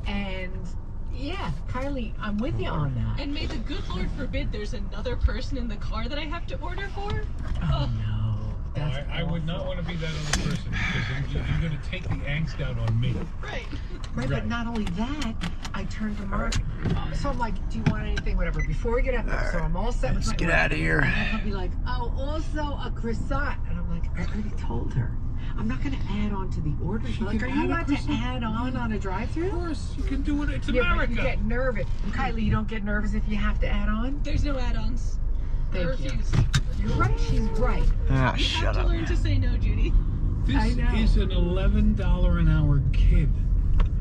And yeah, Kylie, I'm with you on that. And may the good Lord forbid there's another person in the car that I have to order for. Oh no. I would not want to be that other person because you're going to take the angst out on me. Right. Right, but not only that, I turned to Mark. So I'm like, do you want anything, whatever, before we get out there? So I'm all set with my Let's get out of here. And then he'll be like, oh, also a croissant. And I'm like, I already told her. I'm not going to add on to the order. Like, are you allowed to add on a drive-thru? Of course, you can do it. It's Yeah, America. but you get nervous. Kylie, you don't get nervous if you have to add on? There's no add-ons. I refuse. You're right, she's right. Ah, You shut have to up. learn to say no, Judy. This I know. is an $11 an hour kid.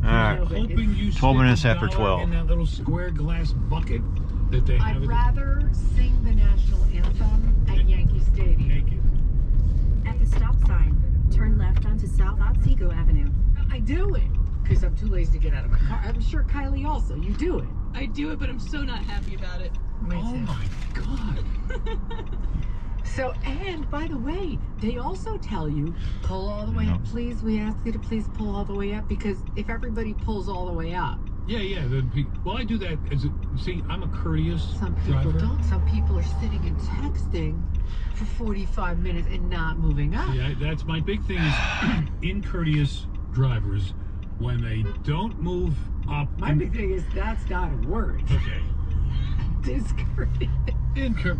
All right. I'm hoping you 12 minutes stick after $1 12. in that little square glass bucket that they have. I'd rather sing the national anthem at Yankee Stadium. Naked. At the stop sign, turn left onto South Otsego Avenue. I do it because I'm too lazy to get out of my car. I'm sure Kylie also. You do it. I do it, but I'm so not happy about it. Oh my God. So, and by the way, they also tell you, pull all the way up, please. We ask you to please pull all the way up because if everybody pulls all the way up. Yeah. Well, I do that as see, I'm a courteous Some people driver. don't. Some people are sitting and texting for 45 minutes and not moving up. Yeah, that's my big thing is incourteous drivers when they don't move up. My big thing is that's not a word. Okay. Discourteous.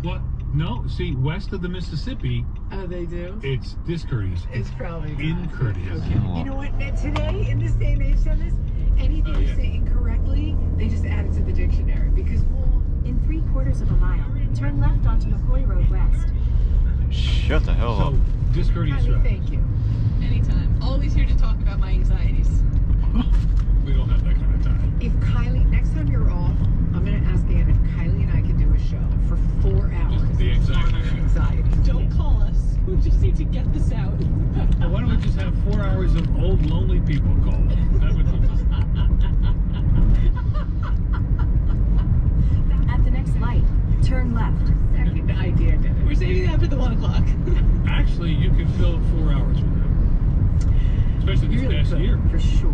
What? No, see, west of the Mississippi, Oh, they do? it's discourteous. It's probably not. Incourteous. Okay. You know what? Today, in this day and age, Dennis, anything you say incorrectly, they just add it to the dictionary because, well, In 3/4 of a mile, turn left onto McCoy Road West. Shut the hell up. So, discourteous Kylie, driver. thank you. Anytime. Always here to talk about my anxieties. We don't have that kind of time. If Kylie, next time you're off, I'm going to ask Ann if Kylie and I can do a show for 4 hours. Just the anxiety on our show. anxiety. Don't call us. We just need to get this out. Well, why don't we just have 4 hours of old lonely people call? That would be just... At the next light, turn left. Second idea, Dennis. We're saving that for the 1 o'clock. Actually, you could fill 4 hours with that. Especially this Really past could, year. for sure.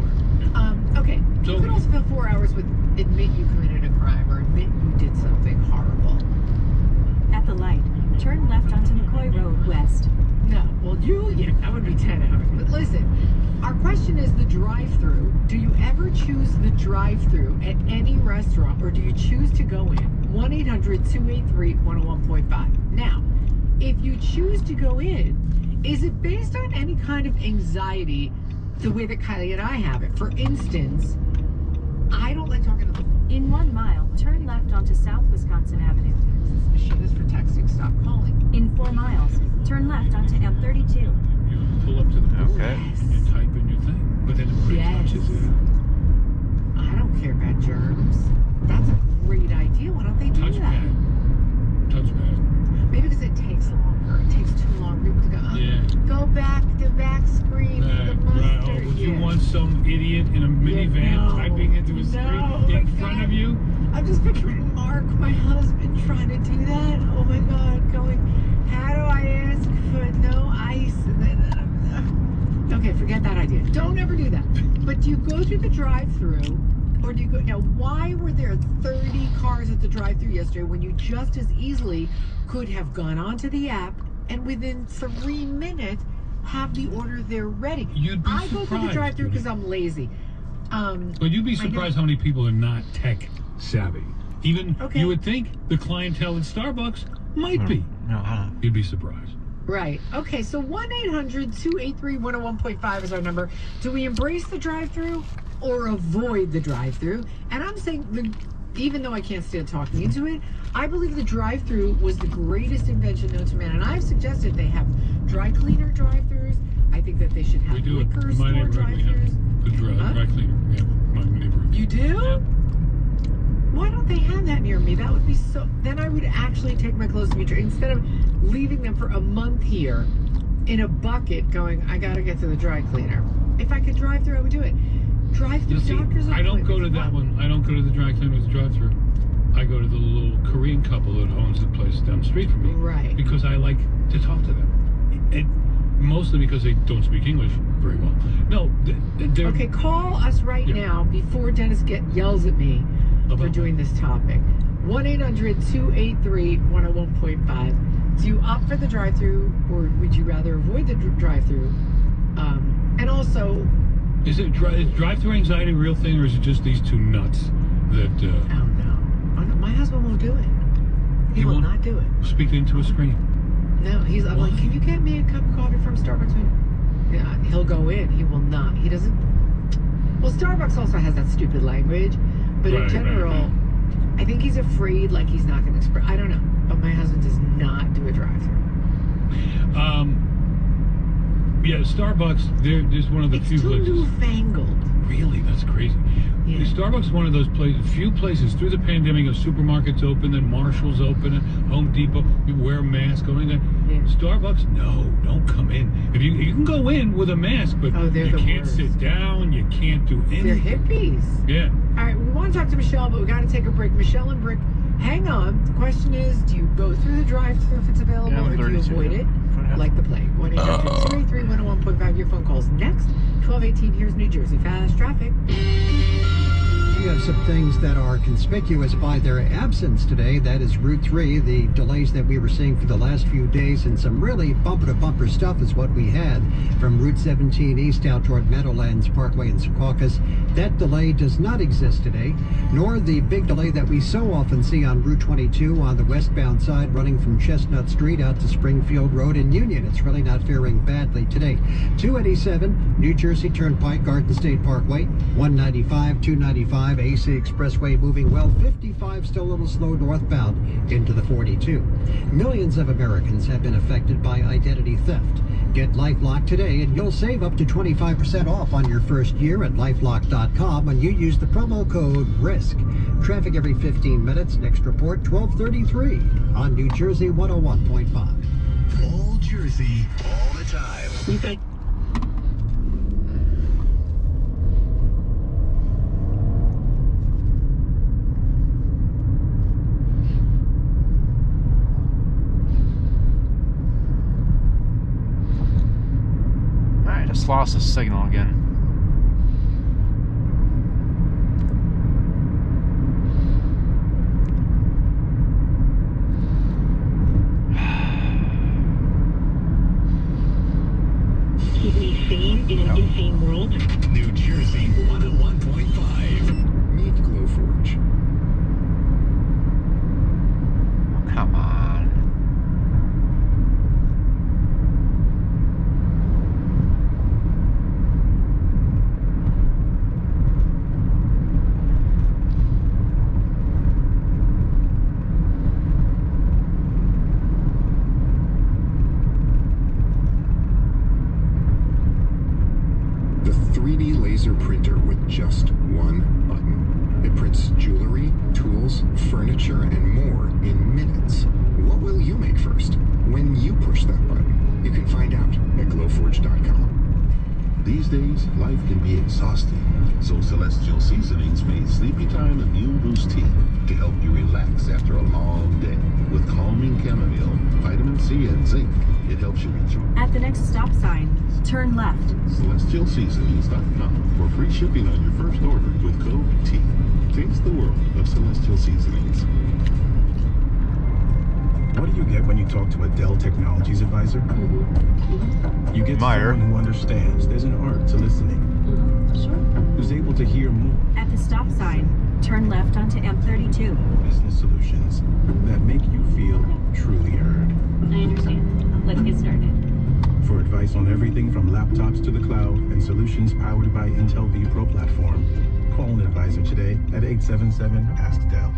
Okay, So- you could also fill 4 hours with admit you committed a crime or admit you did something horrible. At the light, turn left onto McCoy Road West. No, well, that would be 10 hours. But listen, our question is the drive-through. Do you ever choose the drive-through at any restaurant, or do you choose to go in? 1-800-283-101.5. Now, if you choose to go in, is it based on any kind of anxiety the way that Kylie and I have it? For instance, I don't like talking to the phone. In 1 mile, turn left onto South Wisconsin Avenue. This machine is for texting. Stop calling. In 4 miles, turn left onto M32. You pull up to the board Okay. and you type in your thing. But then everybody Yes. touches it. I don't care about germs. That's a great idea. Why don't they do that? Touchpad. Touchpad. Maybe because it takes longer. It takes too long for people to go, Yeah. go back to back screen with the Right. mustard. Oh, would you Yeah. want some idiot in a minivan no. typing into a No, screen oh in my front God. of you? I'm just picturing Mark, my husband, trying to do that. Oh my God, going, how do I ask for no ice? And then, okay, forget that idea. Don't ever do that. But do you go through the drive-through, or do you go, now why were there 30 cars at the drive-through yesterday when you just as easily could have gone onto the app and within 3 minutes have the order there ready? You'd be I go through the surprised, drive-through Judy. because I'm lazy. But you'd be surprised how many people are not tech savvy. Even Okay. you would think the clientele at Starbucks might be. No, You'd be surprised. Right. Okay, so 1-800-283-101.5 is our number. Do we embrace the drive-through or avoid the drive-through? And I'm saying, even though I can't stand talking into it, I believe the drive-through was the greatest invention known to man. And I've suggested they have dry cleaner drive-throughs. I think that they should have We do it. liquor In my store neighborhood, we have drive-throughs. a dry cleaner. Yeah, my neighborhood. You do? Yeah. Why don't they have that near me? That would be so... Then I would actually take my clothes to be dry instead of leaving them for a month here in a bucket going, I gotta get to the dry cleaner. If I could drive through, I would do it. Drive through You see, doctor's I don't go to that appointments. one. I don't go to the dry cleaner's drive-thru. I go to the little Korean couple that owns the place down the street from me. Right. Because I like to talk to them. mostly because they don't speak English very well. No, they're... Okay, call us right now before Dennis yells at me for doing this topic. 1-800-283-101.5. Do you opt for the drive-thru, or would you rather avoid the drive-thru? And also, is drive-thru anxiety a real thing, or is it just these two nuts that? Oh no, my husband won't do it. He will not do it. Speak into a screen. No, I'm like, can you get me a cup of coffee from Starbucks? Yeah, he'll go in. He will not. He doesn't. Well, Starbucks also has that stupid language, but in general, I think he's afraid, like he's not going to express. I don't know, but my husband does not do a drive-thru. Yeah, Starbucks. There's one of the few places. It's too newfangled. Really, that's crazy. Yeah. Starbucks is one of those few places through the pandemic of supermarkets open, then Marshall's open, and Home Depot. You wear a mask going there. Yeah. Starbucks, no, don't come in. If you can go in with a mask, but you can't sit down. You can't do anything. They're hippies. Yeah. All right, we want to talk to Michelle, but we got to take a break. Michelle and Brick, hang on. The question is, do you go through the drive-thru if it's available, or do you avoid it like the plague? 1-800-283-101.5. Your phone calls next. 12:18. Here's New Jersey Fast Traffic. We have some things that are conspicuous by their absence today. That is Route 3. The delays that we were seeing for the last few days, and some really bumper-to-bumper stuff is what we had from Route 17 east out toward Meadowlands Parkway in Secaucus. That delay does not exist today, nor the big delay that we so often see on Route 22 on the westbound side running from Chestnut Street out to Springfield Road in Union. It's really not faring badly today. 287 New Jersey Turnpike, Garden State Parkway, 195, 295 AC Expressway moving well. 55 still a little slow northbound into the 42. Millions of Americans have been affected by identity theft. Get LifeLock today and you'll save up to 25% off on your first year at LifeLock.com when you use the promo code RISK. Traffic every 15 minutes. Next report 12:33 on New Jersey 101.5. All Jersey, all the time. Just lost the signal again. Keep me sane in an insane world. New Jersey 101.5. Meet Glowforge. Oh, come on. The 3D laser printer with just one button. It prints jewelry, tools, furniture, and more in minutes. What will you make first? When you push that button, you can find out at glowforge.com. These days, life can be exhausting, so Celestial Seasonings made sleepy time immune boost tea to help you relax after a long day. With calming chamomile, vitamin C, and zinc, it helps you recharge. At the next stop sign, turn left. CelestialSeasonings.com for free shipping on your first order with code T. Taste the world of Celestial Seasonings. What do you get when you talk to a Dell Technologies advisor? You get someone who understands there's an art to listening. Who's able to hear more. At the stop sign, turn left onto M32. Business solutions that make you feel truly heard. I understand. Let's get started. For advice on everything from laptops to the cloud and solutions powered by Intel vPro platform, call an advisor today at 877-ASK-DELL.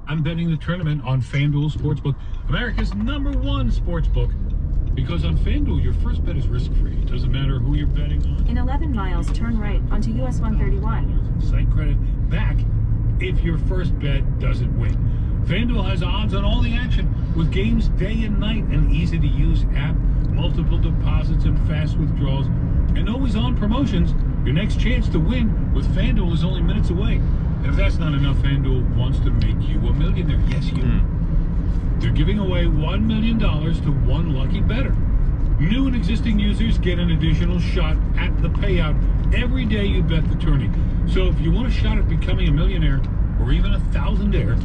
I'm betting the tournament on FanDuel Sportsbook, America's #1 sportsbook. Because on FanDuel, your first bet is risk-free. It doesn't matter who you're betting on. In 11 miles, turn right onto US 131. Site credit back if your first bet doesn't win. FanDuel has odds on all the action with games day and night, an easy-to-use app, multiple deposits and fast withdrawals, and always on promotions. Your next chance to win with FanDuel is only minutes away. And if that's not enough, FanDuel wants to make you a millionaire. Yes, you. They're giving away $1 million to one lucky bettor. New and existing users get an additional shot at the payout every day you bet the tourney. So if you want a shot at becoming a millionaire or even a thousandaire,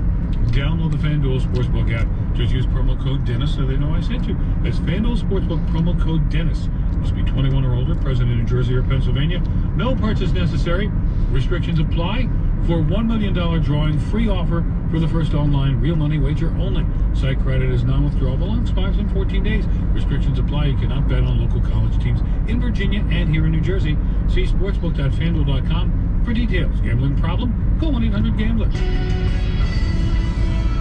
download the FanDuel Sportsbook app. Just use promo code Dennis so they know I sent you. That's FanDuel Sportsbook promo code Dennis. Must be 21 or older, present in New Jersey or Pennsylvania. No purchase necessary. Restrictions apply. For $1 million drawing, free offer for the first online real money wager only. Site credit is non-withdrawable and expires in 14 days. Restrictions apply. You cannot bet on local college teams in Virginia and here in New Jersey. See sportsbook.fanduel.com for details. Gambling problem? Call 1-800-GAMBLER.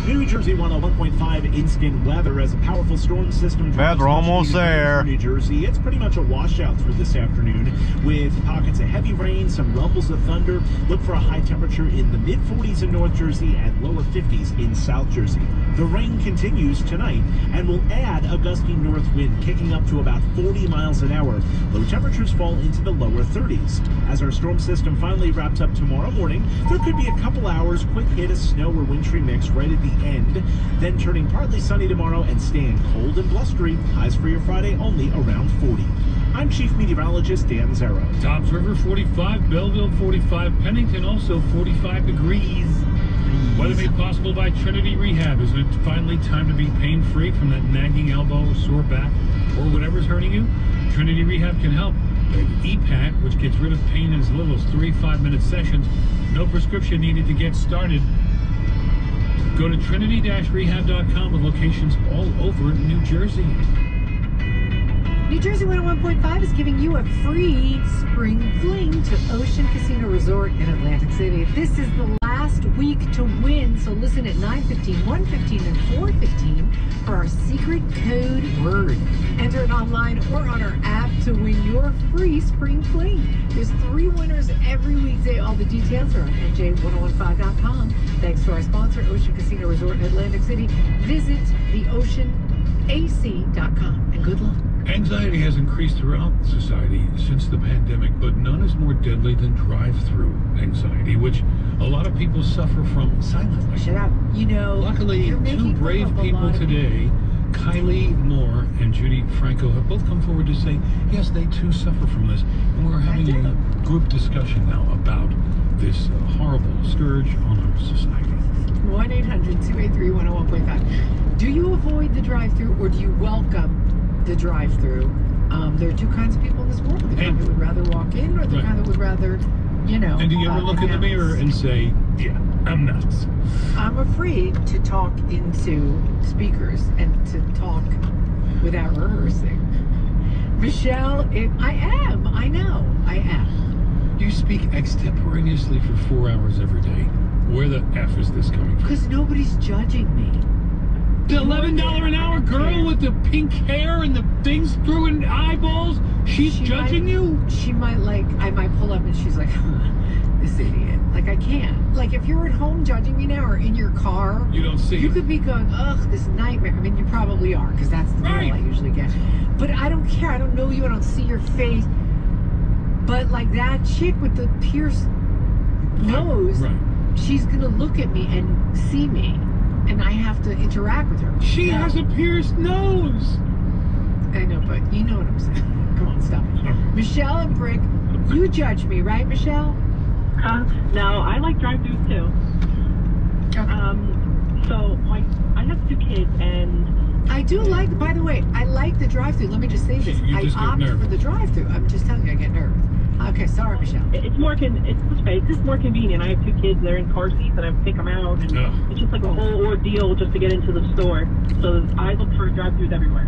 New Jersey 101.5 instant weather as a powerful storm system. We're almost there. New Jersey, it's pretty much a washout through this afternoon with pockets of heavy rain, some rumbles of thunder. Look for a high temperature in the mid-40s in North Jersey and lower 50s in South Jersey. The rain continues tonight and will add a gusty north wind, kicking up to about 40 miles an hour. Low temperatures fall into the lower 30s. As our storm system finally wraps up tomorrow morning, there could be a couple hours quick hit of snow or wintry mix right at the end, then turning partly sunny tomorrow and staying cold and blustery. Highs for your Friday only around 40. I'm Chief Meteorologist Dan Zero. Tops River 45, Belleville 45, Pennington also 45 degrees. Weather made possible by Trinity Rehab. Isn't it finally time to be pain-free from that nagging elbow, sore back, or whatever's hurting you? Trinity Rehab can help. They have EPAT, which gets rid of pain in as little as 3 5-minute sessions. No prescription needed to get started. Go to trinity-rehab.com with locations all over New Jersey. New Jersey 101.5 is giving you a free spring fling to Ocean Casino Resort in Atlantic City. This is the last week to win, so listen at 9:15, 1:15, and 4:15 for our secret code word. Enter it online or on our app to win your free spring fling. There's 3 winners every weekday. All the details are on NJ1015.com. Thanks to our sponsor, Ocean Casino Resort in Atlantic City. Visit theoceanac.com and good luck. Anxiety has increased throughout society since the pandemic, but none is more deadly than drive-through anxiety, which a lot of people suffer from silently. Shut up. You know, luckily, 2 brave people today, Kylie Moore and Judy Franco, have both come forward to say, yes, they too suffer from this. And we're having a group discussion now about this horrible scourge on our society. 1-800-283-101.5. Do you avoid the drive-through or do you welcome the drive-through? There are 2 kinds of people in this world. The kind that would rather walk in or the kind that would rather, you know. And do you ever look in the mirror and say, yeah, I'm nuts? I'm afraid to talk into speakers and to talk without rehearsing. Michelle, I am. You speak extemporaneously for 4 hours every day. Where the F is this coming from? Because nobody's judging me. The $11 an hour girl with the pink hair and the things through in eyeballs, she judging you? She might I might pull up and she's like, this idiot. Like, I can't. Like, if you're at home judging me now or in your car, you don't see you could be going, ugh, this nightmare. I mean, you probably are, because that's the role I usually get. But I don't care. I don't know you. I don't see your face. But like that chick with the pierced nose, she's going to look at me and see me. And I have to interact with her. She has a pierced nose. I know, but you know what I'm saying. Come on, stop it. Michelle and Brick, you judge me, right, Michelle? No, I like drive-thrus too. Okay. So, I have 2 kids, and I do like. By the way, I like the drive-thru. Let me just say this: I opt for the drive-thru. I'm just telling you, I get nervous. Okay, sorry, Michelle. It's more convenient. I have 2 kids; they're in car seats, and I pick them out, and it's just like a whole ordeal just to get into the store. So I look for drive-thrus everywhere.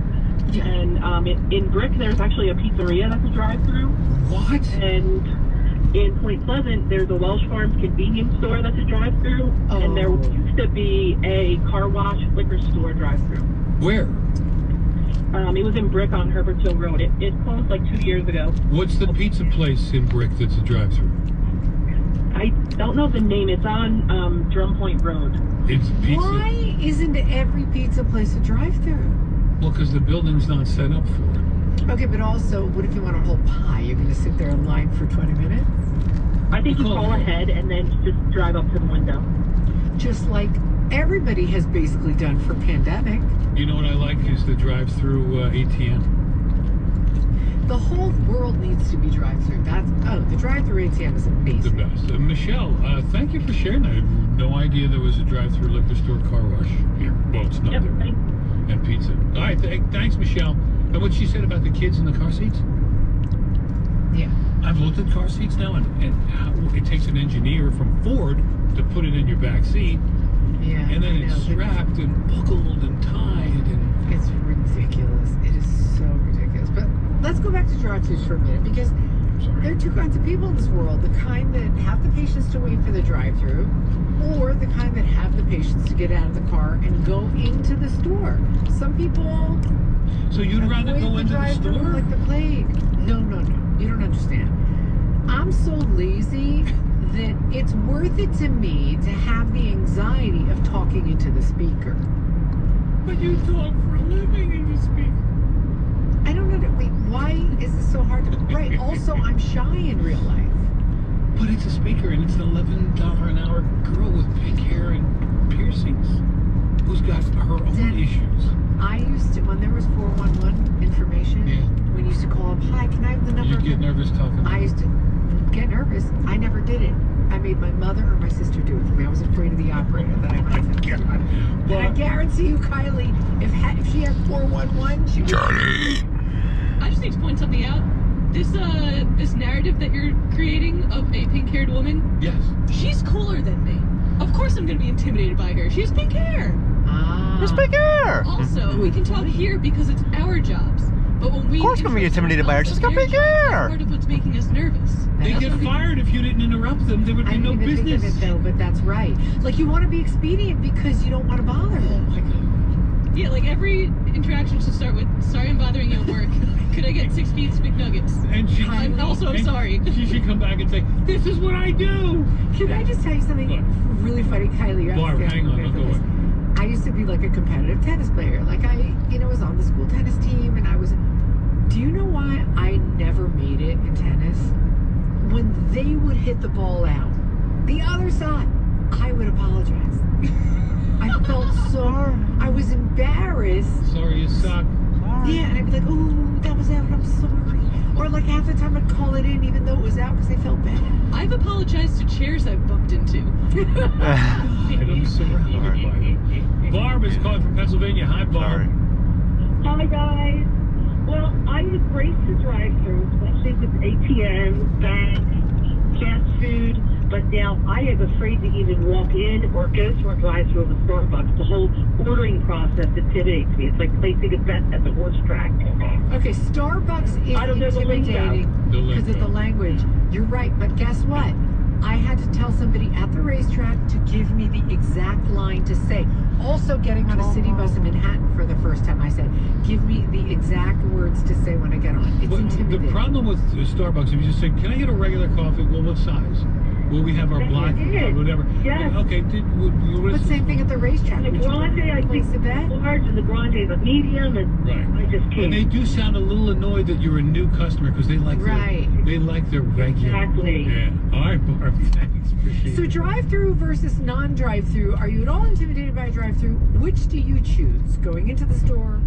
Yeah. And in Brick, there's actually a pizzeria that's a drive-thru. What? And in Point Pleasant, there's a Welsh Farms convenience store that's a drive-thru, and there used to be a car wash liquor store drive-thru. Where? It was in Brick on Herbert Hill Road. It closed like 2 years ago. What's the pizza place in Brick that's a drive-thru? I don't know the name. It's on Drum Point Road. It's pizza. Why isn't every pizza place a drive-thru? Well, because the building's not set up for it. Okay, but also, what if you want a whole pie? You're going to sit there in line for 20 minutes? I think you call ahead and then just drive up to the window. Just like everybody has basically done for pandemic. You know what I like is the drive-through ATM. The whole world needs to be drive-through. The drive-through ATM is amazing. The best. Michelle, thank you for sharing that. I had no idea there was a drive-through liquor store car wash here. Well, it's not there. And pizza. All right, thanks, Michelle. And what she said about the kids in the car seats? Yeah. I've looked at car seats now, and how it takes an engineer from Ford to put it in your back seat. Yeah. And then it's strapped and buckled and tied. And it's ridiculous. It is so ridiculous. But let's go back to drive-thrus for a minute, because there are two kinds of people in this world. The kind that have the patience to wait for the drive-thru, or the kind that have the patience to get out of the car and go into the store. Some people... So you'd rather go into the store? Like the plague. No. You don't understand. I'm so lazy that it's worth it to me to have the anxiety of talking into the speaker. But you talk for a living in the speaker. I don't know. Wait, why is this so hard to... Right, also, I'm shy in real life. But it's a speaker, and it's an $11 an hour girl with pink hair and piercings who's got her own issues. I used to, when there was 411 information, we used to call up, hi, can I have the number? You get nervous talking? I used to get nervous. I never did it. I made my mother or my sister do it for me. I was afraid of the operator that I might have. And I guarantee you, Kylie, if she had 411, she would... I just need to point something out. This narrative that you're creating of a pink-haired woman. Yes. She's cooler than me. Of course I'm going to be intimidated by her. She has pink hair. There's pink hair. Also, we can talk here because it's our jobs. But when we... Of course I'm going to be intimidated by her. She's got pink hair. Part of what's making us nervous. They get fired if you didn't interrupt them. There would be no business. I didn't even think of it, though, but that's right. Like, you want to be expedient because you don't want to bother them. Oh, my God. Yeah, like every interaction should start with, sorry I'm bothering you at work. Could I get 6 piece McNuggets? And I'm sorry. She should come back and say, this is what I do. Can I just tell you something really funny, Kylie? Barb, hang on, don't go away. I used to be like a competitive tennis player. Like I was on the school tennis team, and do you know why I never made it in tennis? When they would hit the ball out, the other side, I would apologize. I felt I was embarrassed. Sorry, you suck. Yeah, and I'd be like, oh, that was out, I'm sorry. Or like half the time I'd call it in even though it was out because I felt bad. I've apologized to chairs I've bumped into. I'm surrounded by them. Barb is calling from Pennsylvania. Hi, Barb. Hi, guys. Well, I embrace the drive-thru, especially with ATMs, banks, fast food. But now I am afraid to even walk in or go to a drive-thru of a Starbucks. The whole ordering process intimidates me. It's like placing a bet at the horse track. Okay, Starbucks is intimidating because of the language. You're right, but guess what? I had to tell somebody at the racetrack to give me the exact line to say. Also, getting on a city bus in Manhattan for the first time, I said, give me the exact words to say when I get on. It's intimidating. The problem with Starbucks, if you just say, can I get a regular coffee? Well, what size? Will we have our black, whatever? Yes. Okay. But same thing at the racetrack. The grande, I think, large, and the grande is a medium, and I just can't. And they do sound a little annoyed that you're a new customer because they like their regular. Exactly. Yeah. All right, Barb. Thanks. Appreciate it. So drive-through versus non-drive-through. Are you at all intimidated by a drive-through? Which do you choose? Going into the store,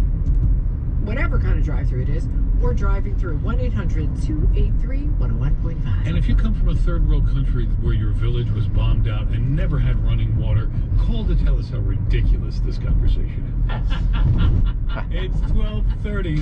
whatever kind of drive-through it is, or driving through? 1-800-283-101.5. And if you come from a third world country where your village was bombed out and never had running water, call to tell us how ridiculous this conversation is. It's 12:30.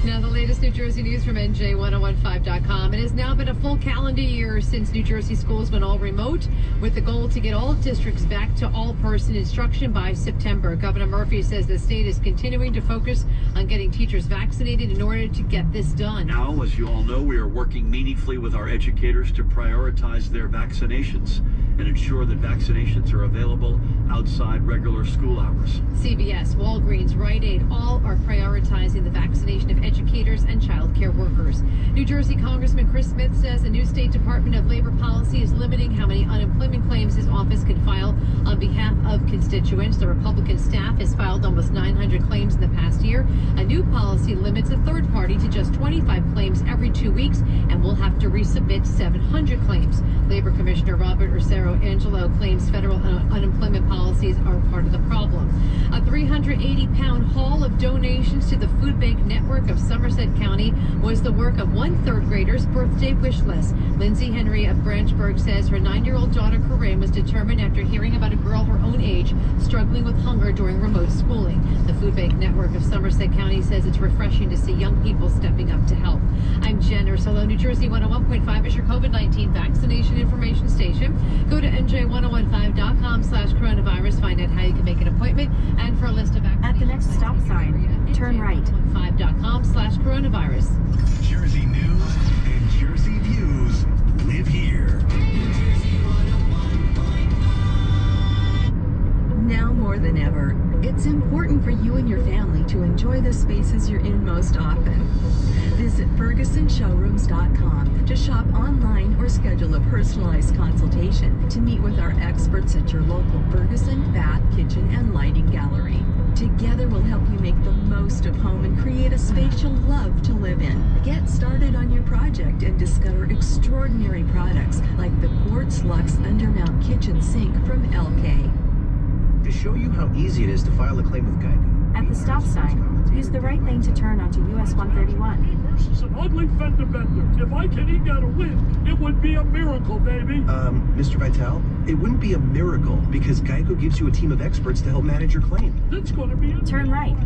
Now, the latest New Jersey news from NJ1015.com. It has now been a full calendar year since New Jersey schools went all remote, with the goal to get all districts back to all-person instruction by September. Governor Murphy says the state is continuing to focus on getting teachers vaccinated in order to get this done. Now, as you all know, we are working meaningfully with our educators to prioritize their vaccinations and ensure that vaccinations are available outside regular school hours. CVS, Walgreens, Rite Aid, all are prioritizing the vaccination of educators and child care workers. New Jersey Congressman Chris Smith says the new State Department of Labor policy is limiting how many unemployment claims his office can file on behalf of constituents. The Republican staff has filed almost 900 claims in the past year. A new policy limits a third party to just 25 claims every 2 weeks and will have to resubmit 700 claims. Labor Commissioner Robert Ursero Tomorrow. Angelo claims federal unemployment policies are part of the problem. A 380-pound haul of donations to the Food Bank Network of Somerset County was the work of one third grader's birthday wish list. Lindsay Henry of Branchburg says her 9-year-old daughter Corinne was determined after hearing about a girl her own age struggling with hunger during remote schooling. The Food Bank Network of Somerset County says it's refreshing to see young people stepping up to help. I'm Jen Ursulo. New Jersey 101.5 is your COVID-19 vaccination information station. Go to nj1015.com/coronavirus. Find out how you can make an appointment and for a list of At the next stop sign, turn right. nj1015.com/coronavirus. Jersey news and Jersey views live here. Now more than ever, it's important for you and your family to enjoy the spaces you're in most often. Visit FergusonShowrooms.com to shop online or schedule a personalized consultation to meet with our experts at your local Ferguson bath, kitchen, and lighting gallery. Together we'll help you make the most of home and create a space you'll love to live in. Get started on your project and discover extraordinary products like the Quartz Luxe Undermount Kitchen Sink from LK. To show you how easy it is to file a claim with Geico. At the stop sign, use the right lane to turn onto US 131. Versus an ugly fender bender. If I can eke out a win, it would be a miracle, baby. Mr. Vitale, it wouldn't be a miracle because Geico gives you a team of experts to help manage your claim. It's going to be a... Turn right.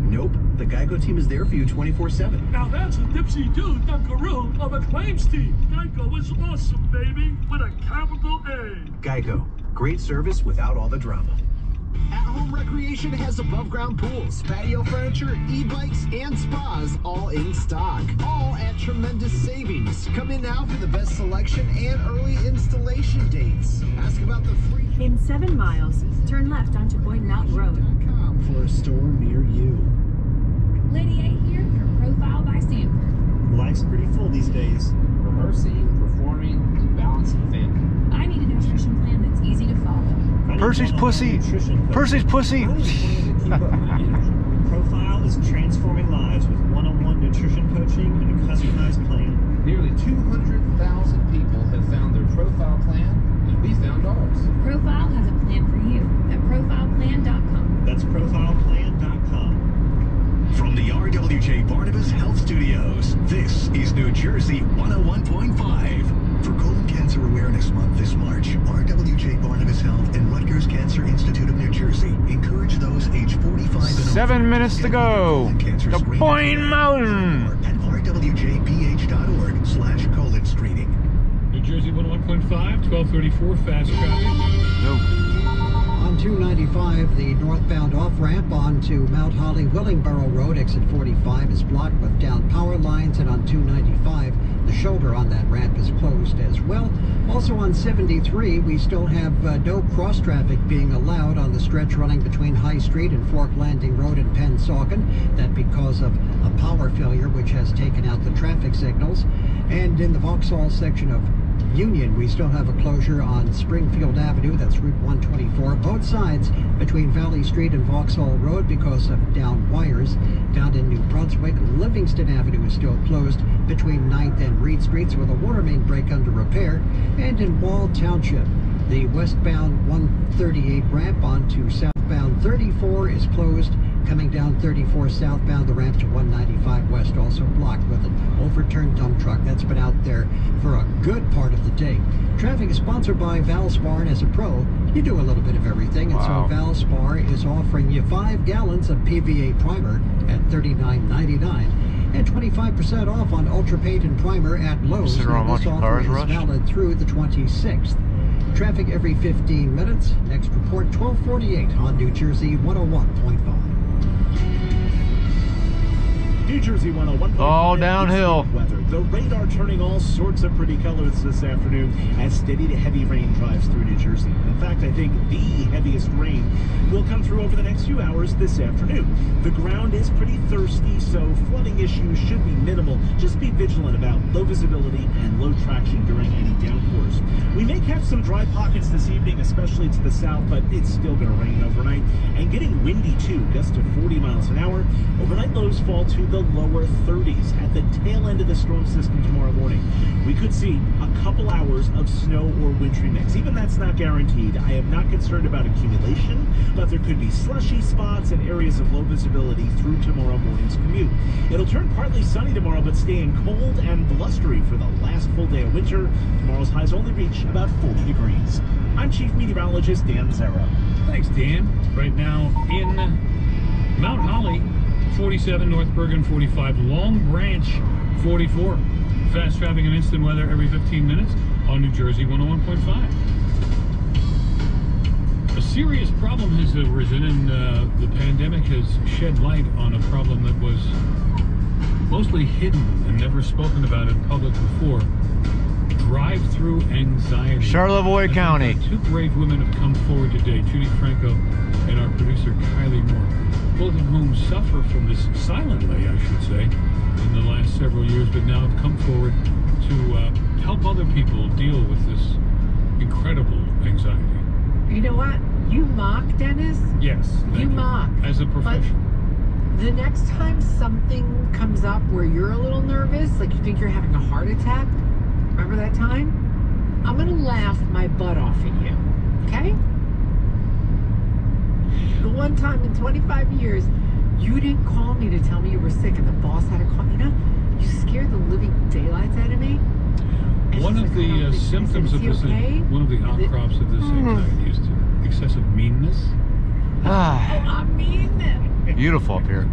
Nope. The Geico team is there for you 24/7. Now that's a dipsy-do dunkaroo of a claims team. Geico is awesome, baby, with a capital A. Geico. Great service without all the drama. At-home recreation has above-ground pools, patio furniture, e-bikes, and spas all in stock. All at tremendous savings. Come in now for the best selection and early installation dates. Ask about the free... In 7 miles, turn left onto Boyne Mountain Road. For a store near you. Lady A here for Profile by Sanford. Life's pretty full these days. Rehearsing, performing, and balancing family. I need a nutrition plan that's easy to follow. Percy's pussy. Percy's pussy. Profile is transforming lives with one-on-one nutrition coaching and a customized plan. Nearly 200,000 people have found their Profile plan, and we found ours. Profile has a plan for you at profileplan.com. That's profileplan.com. From the RWJ Barnabas Health Studios, this is New Jersey 101.5. For Colon Cancer Awareness Month this March, RWJ Barnabas Health and Rutgers Cancer Institute of New Jersey encourage those age 45 and over. 7 minutes to go. The Boyne Mountain. At rwjbh.org/colon screening. New Jersey 101.5, 1234, fast traffic. Nope. On 295, the northbound off-ramp onto Mount Holly Willingboro Road, exit 45, is blocked with down power lines, and on 295, the shoulder on that ramp is closed as well. Also on 73, we still have no cross-traffic being allowed on the stretch running between High Street and Fork Landing Road in Pennsauken. That because of a power failure which has taken out the traffic signals. And in the Vauxhall section of Union, we still have a closure on Springfield Avenue, that's Route 124, both sides between Valley Street and Vauxhall Road because of down wires. Down in New Brunswick, Livingston Avenue is still closed between 9th and Reed Streets with a water main break under repair. And in Wall Township, the westbound 138 ramp onto southbound 34 is closed. Coming down 34 southbound, the ramp to 195 west also blocked with an overturned dump truck that's been out there for a good part of the day. Traffic is sponsored by Valspar, and as a pro, you do a little bit of everything. And so Valspar is offering you 5 gallons of PVA primer at $39.99 and 25% off on Ultra Paint and Primer at Lowe's. This offer is valid through the 26th. Traffic every 15 minutes. Next report, 1248 on New Jersey 101.5. New Jersey 101.5. All downhill. Weather. The radar turning all sorts of pretty colors this afternoon as steady to heavy rain drives through New Jersey. In fact, I think the heaviest rain will come through over the next few hours this afternoon. The ground is pretty thirsty, so flooding issues should be minimal. Just be vigilant about low visibility and low traction during any downpours. We may catch some dry pockets this evening, especially to the south, but it's still going to rain overnight. And getting windy, too, gusts to 40 miles an hour. Overnight lows fall to the lower 30s. At the tail end of the storm system tomorrow morning, we could see a couple hours of snow or wintry mix. Even that's not guaranteed. I am not concerned about accumulation, but there could be slushy spots and areas of low visibility through tomorrow morning's commute. It'll turn partly sunny tomorrow, but staying cold and blustery for the last full day of winter. Tomorrow's highs only reach about 40 degrees. I'm Chief Meteorologist Dan Zero. Thanks, Dan. Right now in Mount Holly, 47, North Bergen 45, Long Branch 44. Fast traffic and instant weather every 15 minutes on New Jersey 101.5. A serious problem has arisen, and the pandemic has shed light on a problem that was mostly hidden and never spoken about in public before. Drive-through anxiety. Charlevoix County. Two brave women have come forward today, Judy Franco and our producer Kylie Moore, both of whom suffer from this silently, I should say, in the last several years, but now have come forward to help other people deal with this incredible anxiety. You know what? You mock, Dennis? Yes. You mock. As a professional. But the next time something comes up where you're a little nervous, like you think you're having a heart attack, remember that time? I'm gonna laugh my butt off at you, okay? The one time in 25 years, you didn't call me to tell me you were sick and the boss had to call. You know, you scared the living daylights out of me. One of the symptoms of this, one of the outcrops of this anxiety is excessive meanness. I'm mean. Beautiful up here.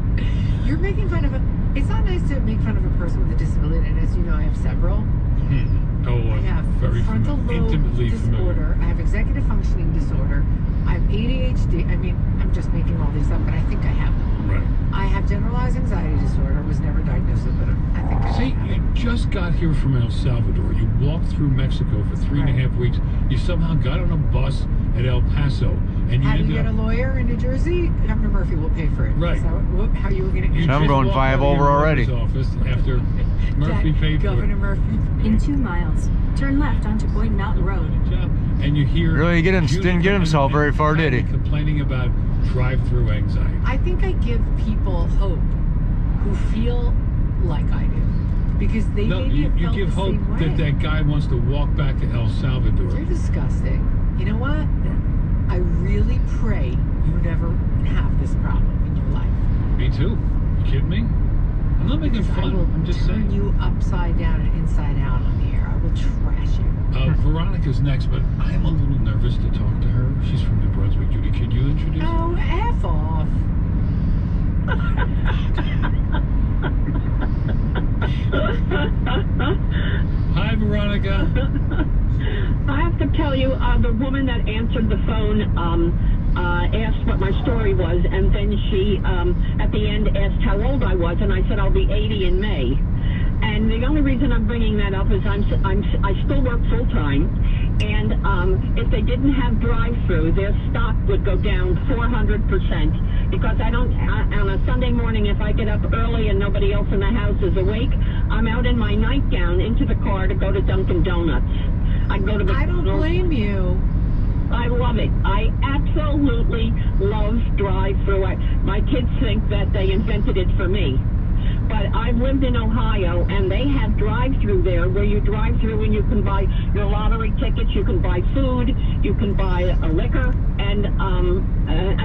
You're making fun of a... It's not nice to make fun of a person with a disability, and as you know, I have several. I have very frontal lobe disorder. I have executive functioning disorder. I have ADHD. I mean, I'm just making all these up, but I think I have them. Right. I have generalized anxiety disorder. Was never diagnosed with it, but I think I See, have it. you just got here from El Salvador. You walked through Mexico for 3.5 weeks. You somehow got on a bus at El Paso, and you How do you ended get a up. lawyer in New Jersey? Governor Murphy will pay for it. Right. Is that how you were going to... I'm going 5 over already. Office after Murphy paid for it. Governor Murphy. In 2 miles, turn left onto Boyne Mountain Road. And you hear Really didn't get himself very far, did he? Complaining about drive-through anxiety. I think I give people hope who feel like I do. Because they maybe have felt give the hope same way. that that guy wants to walk back to El Salvador. You're disgusting. You know what? I really pray you never have this problem in your life. Me too. You kidding me? I'm not making fun. I'm just saying. You upside down and inside out on the air. I will trash you. Veronica's next, but I'm a little nervous to talk to her. She's from New Brunswick. Judy, could you introduce her? Oh, F off. Hi, Veronica. I have to tell you, the woman that answered the phone asked what my story was, and then she, at the end, asked how old I was, and I said I'll be 80 in May. And the only reason I'm bringing that up is I still work full time, and if they didn't have drive-through, their stock would go down 400%. Because I don't, on a Sunday morning, if I get up early and nobody else in the house is awake, I'm out in my nightgown into the car to go to Dunkin' Donuts. I go to the. I don't blame you. I love it. I absolutely love drive-through. My kids think that they invented it for me. But I've lived in Ohio, and they have drive-through there where you drive through and you can buy your lottery tickets, you can buy food, you can buy a liquor, and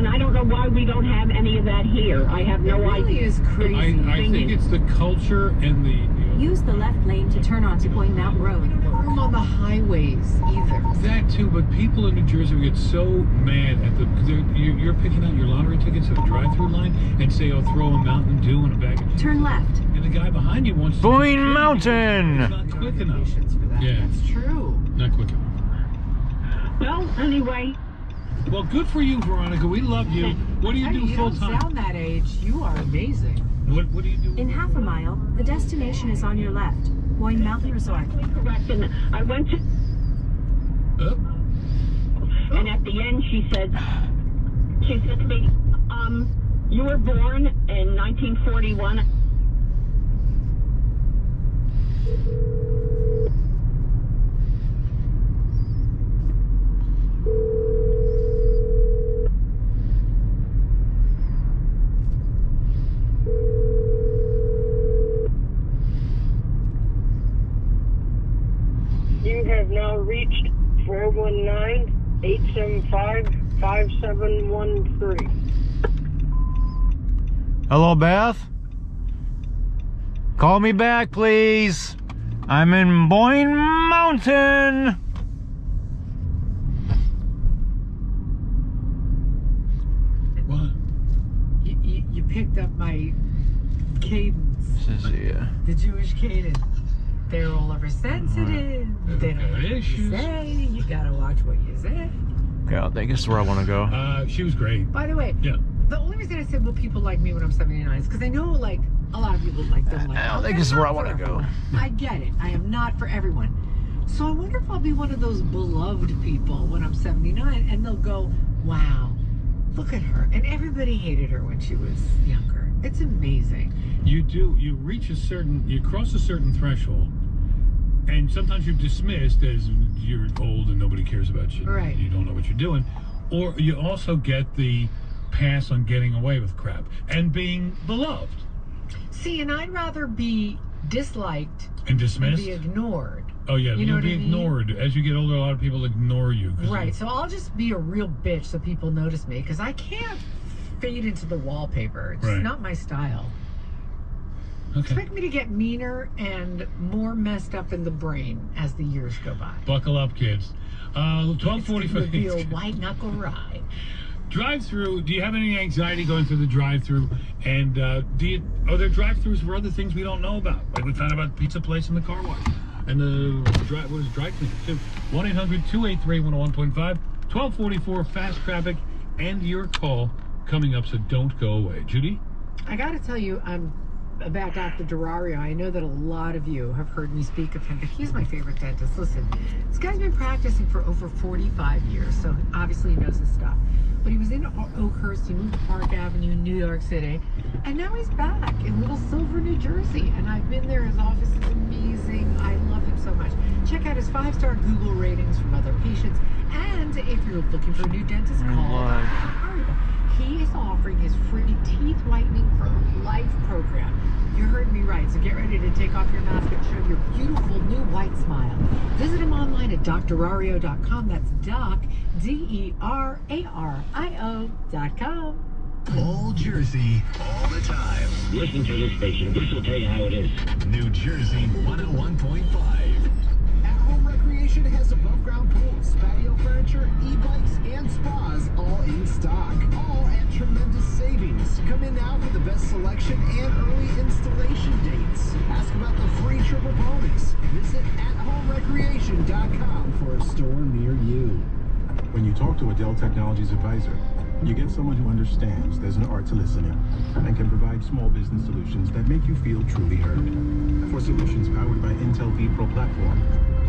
I don't know why we don't have any of that here. I have no idea. It really is crazy. I think it's the culture and the... Use the left lane to turn onto Boyne Mountain Road. We don't have room on the highways either. That too, but people in New Jersey get so mad at the... You're picking out your lottery tickets at a drive-through line and say, oh, throw a Mountain Dew in a bag of... Turn left. And the guy behind you wants to... Boyne Mountain! It's not quick enough. Yeah. That's true. Not quick enough. Well, anyway. Well, good for you, Veronica. We love you. What do you do full time? You don't sound that age. You are amazing. What do you do? In half a mile, the destination is on your left. Boyne Mountain Resort. Correct. And I went to... And at the end, she said to me, you were born in 1941. have now reached 419-875-5713. Hello, Beth? Call me back, please. I'm in Boyne Mountain. What? You picked up my cadence. This is the Jewish cadence. They're all oversensitive. They don't know what you say. You gotta watch what you say. Okay, I think this is where I want to go. She was great. By the way, yeah. The only reason I said, well, people like me when I'm 79 is because I know, like, a lot of people like them. Like, I don't think this is where I want to go. I get it. I am not for everyone. So I wonder if I'll be one of those beloved people when I'm 79, and they'll go, wow, look at her. And everybody hated her when she was younger. It's amazing. You cross a certain threshold, and sometimes you're dismissed as you're old and nobody cares about you. Right. You don't know what you're doing. Or you also get the pass on getting away with crap and being beloved. See, and I'd rather be disliked and dismissed, and be ignored. Oh yeah, you know you'll be ignored. As you get older, a lot of people ignore you. Right, so I'll just be a real bitch so people notice me, because I can't fade into the wallpaper. It's not my style. Okay. Expect me to get meaner and more messed up in the brain as the years go by. Buckle up, kids. 12:45. It's gonna be a white knuckle ride. Drive-through. Do you have any anxiety going through the drive-through? And are there drive-throughs for other things we don't know about? Like we found about pizza place and the car wash and the dry cleaner too. 1-800-283-101.5. 12:44. Fast traffic and your call coming up. So don't go away, Judy. I got to tell you, about Dr. Durario. I know that a lot of you have heard me speak of him, but he's my favorite dentist. Listen, this guy's been practicing for over 45 years, so obviously he knows his stuff. But he was in Oakhurst, he moved to Park Avenue, New York City, and now he's back in Little Silver, New Jersey. And I've been there. His office is amazing. I love him so much. Check out his 5-star Google ratings from other patients. And if you're looking for a new dentist, call Dr. Durario. He is offering his free teeth whitening for life program. You heard me right, so get ready to take off your mask and show your beautiful new white smile. Visit him online at DrDurario.com. That's Doc, DERARIO.com. All Jersey, all the time. Listen to this station. This will tell you how it is. New Jersey 101.5. At-home recreation has above-ground pools, patio furniture, e-bikes, and spas, all in stock. All at tremendous savings. Come in now for the best selection and early installation dates. Ask about the free triple bonus. Visit athomerecreation.com for a store near you. When you talk to a Dell Technologies advisor, you get someone who understands there's an art to listening and can provide small business solutions that make you feel truly heard. For solutions powered by Intel vPro platform,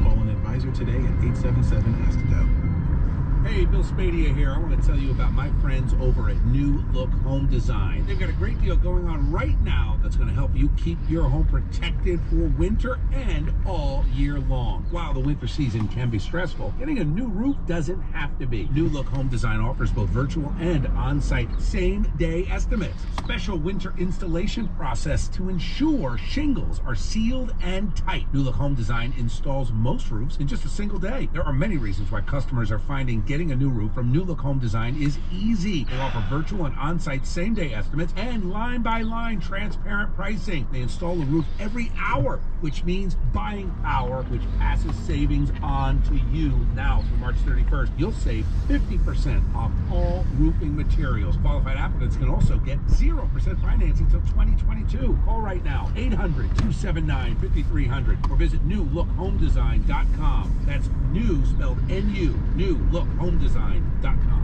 call an advisor today at 877-ASK-DELL. Hey, Bill Spadia here. I want to tell you about my friends over at New Look Home Design. They've got a great deal going on right now that's going to help you keep your home protected for winter and all year long. While the winter season can be stressful, getting a new roof doesn't have to be. New Look Home Design offers both virtual and on-site same-day estimates. Special winter installation process to ensure shingles are sealed and tight. New Look Home Design installs most roofs in just a single day. There are many reasons why customers are finding getting a new roof from New Look Home Design is easy. They offer virtual and on-site same-day estimates and line-by-line transparent pricing. They install the roof every hour, which means buying power, which passes savings on to you. Now through March 31st, you'll save 50% off all roofing materials. Qualified applicants can also get 0% financing till 2022. Call right now, 800-279-5300, or visit newlookhomedesign.com. That's new spelled N-U, newlookhomedesign.com.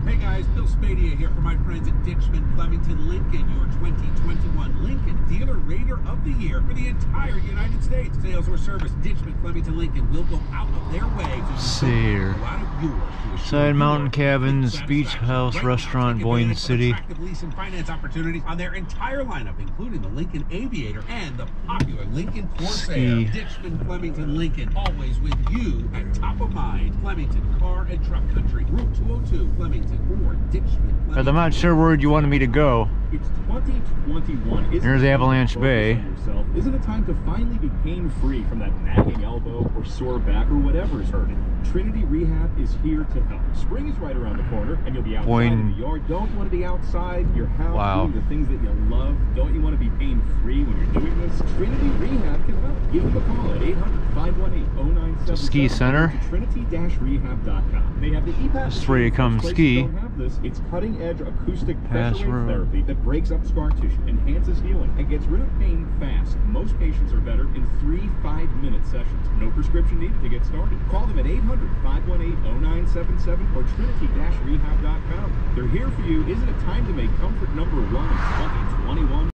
Hey guys, Bill Spadia here for my friends at Ditchman Flemington Lincoln, your 2021 Lincoln Dealer Rater of the Year for the entire United States. Sales or service, Ditchman Flemington Lincoln will go out of their way to see here. Side Mountain Cabins, Beach House, Restaurant, Boyne City. Attractive lease and finance opportunities on their entire lineup, including the Lincoln Aviator and the popular Lincoln Corsair. Ditchman Flemington Lincoln, always with you at top of mind. Flemington Car and Truck Country, Route 202, Flemington, or Ditchman Flemington. But I'm not sure where you wanted me to go. It's 2021. Here's Avalanche Bay. Isn't it time to finally be pain-free from that nagging elbow or sore back or whatever's hurting? Trinity Rehab is here to help. Spring is right around the corner, and you'll be outside Boyne. in the yard. Don't you want to be outside your house Wow. doing the things that you love? Don't you want to be pain-free when you're doing this? Trinity Rehab can help. Give them a call at 800-518-0977. Ski center. Trinity-rehab.com. They have the EPAS. This is where you come ski. Don't have this. It's cutting-edge acoustic Pass pressure wave road. therapy that breaks up scar tissue, enhances healing, and gets rid of pain fast. Most patients are better in 3 5-minute sessions. No prescription needed to get started. Call them at 800-518-0977 or trinity-rehab.com. They're here for you. Isn't it time to make comfort number one in 2021?